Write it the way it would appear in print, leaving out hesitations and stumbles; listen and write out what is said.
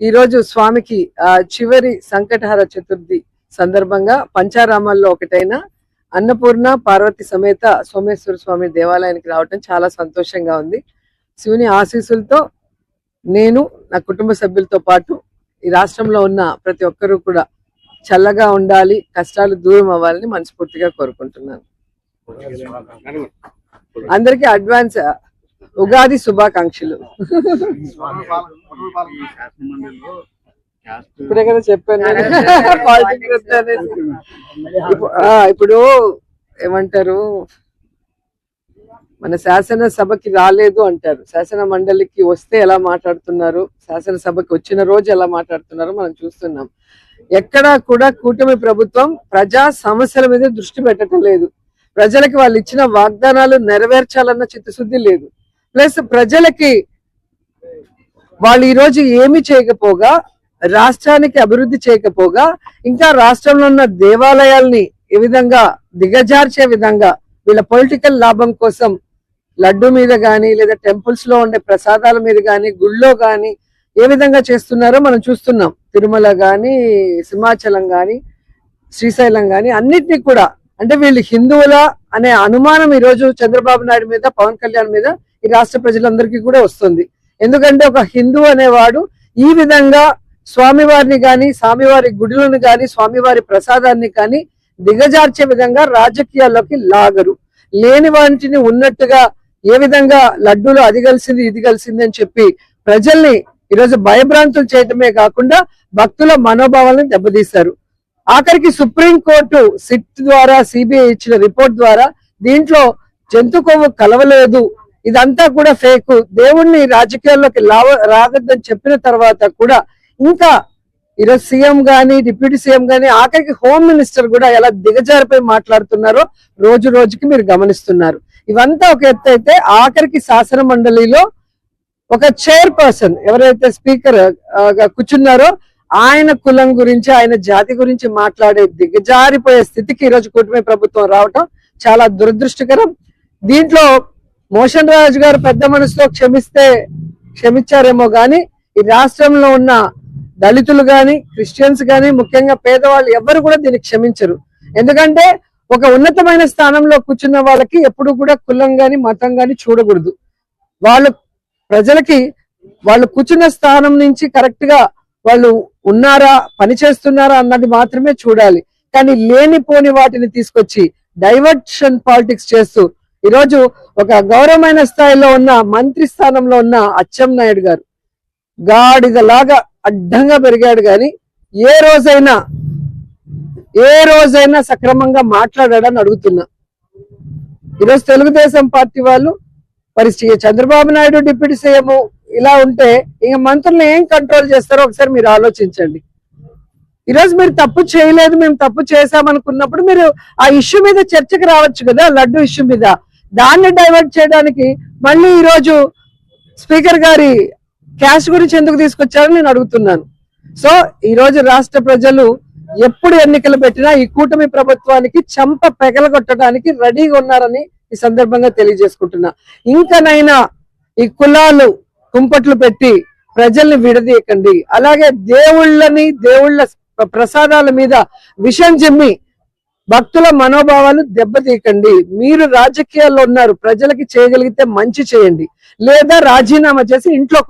ఈ రోజు స్వామికి చివరి సంకటహర చతుర్థి సందర్భంగా పంచారామాల్లో ఒకటైన అన్నపూర్ణ పార్వతి సమేత సోమేశ్వర స్వామి దేవాలయానికి రావటం చాలా సంతోషంగా ఉంది. శివుని ఆశీస్సులతో నేను నా కుటుంబ సభ్యులతో పాటు ఈ రాష్ట్రంలో ఉన్న ప్రతి ఒక్కరూ కూడా చల్లగా ఉండాలి, కష్టాలు దూరం అవ్వాలని మనస్ఫూర్తిగా కోరుకుంటున్నాను. అందరికీ అడ్వాన్స్ ఉగాది శుభాకాంక్షలు. ఇప్పుడే కదా చెప్పాను. ఇప్పుడు ఏమంటారు, మన శాసనసభకి రాలేదు అంటారు, శాసన మండలికి వస్తే ఎలా మాట్లాడుతున్నారు, శాసనసభకి వచ్చిన రోజు ఎలా మాట్లాడుతున్నారో మనం చూస్తున్నాం. ఎక్కడా కూడా కూటమి ప్రభుత్వం ప్రజా సమస్యల మీద దృష్టి పెట్టడం లేదు. ప్రజలకి వాళ్ళు ఇచ్చిన వాగ్దానాలు నెరవేర్చాలన్న చిత్తశుద్ధి లేదు. ప్లస్ ప్రజలకి వాళ్ళు ఈ రోజు ఏమి చేయకపోగా, రాష్ట్రానికి అభివృద్ధి చేయకపోగా, ఇంకా రాష్ట్రంలో ఉన్న దేవాలయాల్ని ఏ విధంగా దిగజార్చే విధంగా వీళ్ళ పొలిటికల్ లాభం కోసం లడ్డు మీద గాని లేదా టెంపుల్స్ లో ఉండే ప్రసాదాల మీద గాని గుళ్ళో గాని ఏ విధంగా చేస్తున్నారో మనం చూస్తున్నాం. తిరుమల గాని, సింహాచలం గాని, శ్రీశైలం గాని అన్నిటినీ కూడా, అంటే వీళ్ళు హిందువులా అనే అనుమానం ఈ రోజు చంద్రబాబు నాయుడు మీద, పవన్ కళ్యాణ్ మీద ఈ రాష్ట్ర ప్రజలందరికీ కూడా వస్తుంది. ఎందుకంటే ఒక హిందూ అనేవాడు ఈ విధంగా స్వామివారిని గాని, స్వామివారి గుడులను గాని, స్వామివారి ప్రసాదాన్ని కానీ దిగజార్చే విధంగా రాజకీయాల్లోకి లాగరు. లేని వాటిని ఉన్నట్టుగా ఏ విధంగా లడ్డూలు అది కలిసింది ఇది కలిసింది అని చెప్పి ప్రజల్ని ఈరోజు భయభ్రాంతులు చేయటమే కాకుండా భక్తుల మనోభావాలను దెబ్బతీశారు. ఆఖరికి సుప్రీంకోర్టు సిట్ ద్వారా, సిబిఐ ఇచ్చిన రిపోర్ట్ ద్వారా దీంట్లో జంతు కొవ్వు కలవలేదు, ఇదంతా కూడా ఫేక్, దేవుణ్ణి రాజకీయాల్లోకి రాగద్దని చెప్పిన తర్వాత కూడా ఇంకా ఈరోజు సీఎం గాని, డిప్యూటీ సీఎం గాని, ఆఖరికి హోమ్ మినిస్టర్ కూడా ఎలా దిగజారిపోయి మాట్లాడుతున్నారో రోజు రోజుకి మీరు గమనిస్తున్నారు. ఇవంతా ఒక ఎత్తు అయితే, ఆఖరికి శాసన మండలిలో ఒక చైర్పర్సన్ ఎవరైతే స్పీకర్ కూర్చున్నారో ఆయన కులం గురించి, ఆయన జాతి గురించి మాట్లాడే దిగజారిపోయే స్థితికి ఈరోజు కూటమి ప్రభుత్వం రావటం చాలా దురదృష్టకరం. దీంట్లో మోషన్ రాజు గారు పెద్ద మనసుతో క్షమించారేమో గాని ఈ రాష్ట్రంలో ఉన్న దళితులు గాని, క్రిస్టియన్స్ గాని, ముఖ్యంగా పేదవాళ్ళు ఎవ్వరు కూడా దీన్ని క్షమించరు. ఎందుకంటే ఒక ఉన్నతమైన స్థానంలో కూర్చున్న వాళ్ళకి ఎప్పుడు కూడా కులం గాని, మతం గాని చూడకూడదు. వాళ్ళు ప్రజలకి వాళ్ళు కూర్చున్న స్థానం నుంచి కరెక్ట్ గా వాళ్ళు ఉన్నారా, పని చేస్తున్నారా అన్నది మాత్రమే చూడాలి. కానీ లేనిపోని వాటిని తీసుకొచ్చి డైవర్షన్ పాలిటిక్స్ చేస్తూ ఈరోజు ఒక గౌరవమైన స్థాయిలో ఉన్న మంత్రి స్థానంలో ఉన్న అచ్చెన్నాయుడు గారు గాడిదలాగా అడ్డంగా పెరిగాడు, కానీ ఏ రోజైనా సక్రమంగా మాట్లాడాడని అడుగుతున్నా. ఈరోజు తెలుగుదేశం పార్టీ వాళ్ళు పరిస్థితి, చంద్రబాబు నాయుడు డిప్యూటీ సీఎం ఇలా ఉంటే ఇంక మంత్రులను ఏం కంట్రోల్ చేస్తారో ఒకసారి మీరు ఆలోచించండి. ఈరోజు మీరు తప్పు చేయలేదు, మేము తప్పు చేశామనుకున్నప్పుడు మీరు ఆ ఇష్యూ మీద చర్చకు రావచ్చు కదా, లడ్డు ఇష్యూ మీద. దాన్ని డైవర్ట్ చేయడానికి మళ్ళీ ఈరోజు స్పీకర్ గారి క్యాష్ గురించి ఎందుకు తీసుకొచ్చారని నేను అడుగుతున్నాను. సో ఈ రోజు రాష్ట్ర ప్రజలు ఎప్పుడు ఎన్నికలు పెట్టినా ఈ కూటమి ప్రభుత్వానికి చంప పెగలగొట్టడానికి రెడీగా ఉన్నారని ఈ సందర్భంగా తెలియజేసుకుంటున్నా. ఇంకనైనా ఈ కులాలు కుంపట్లు పెట్టి ప్రజల్ని విడదీయకండి. అలాగే దేవుళ్ళ ప్రసాదాల మీద విషం జిమ్మి భక్తుల మనోభావాలు దెబ్బతీయకండి. మీరు రాజకీయాల్లో ఉన్నారు, ప్రజలకి చేయగలిగితే మంచి చేయండి, లేదా రాజీనామా చేసి ఇంట్లో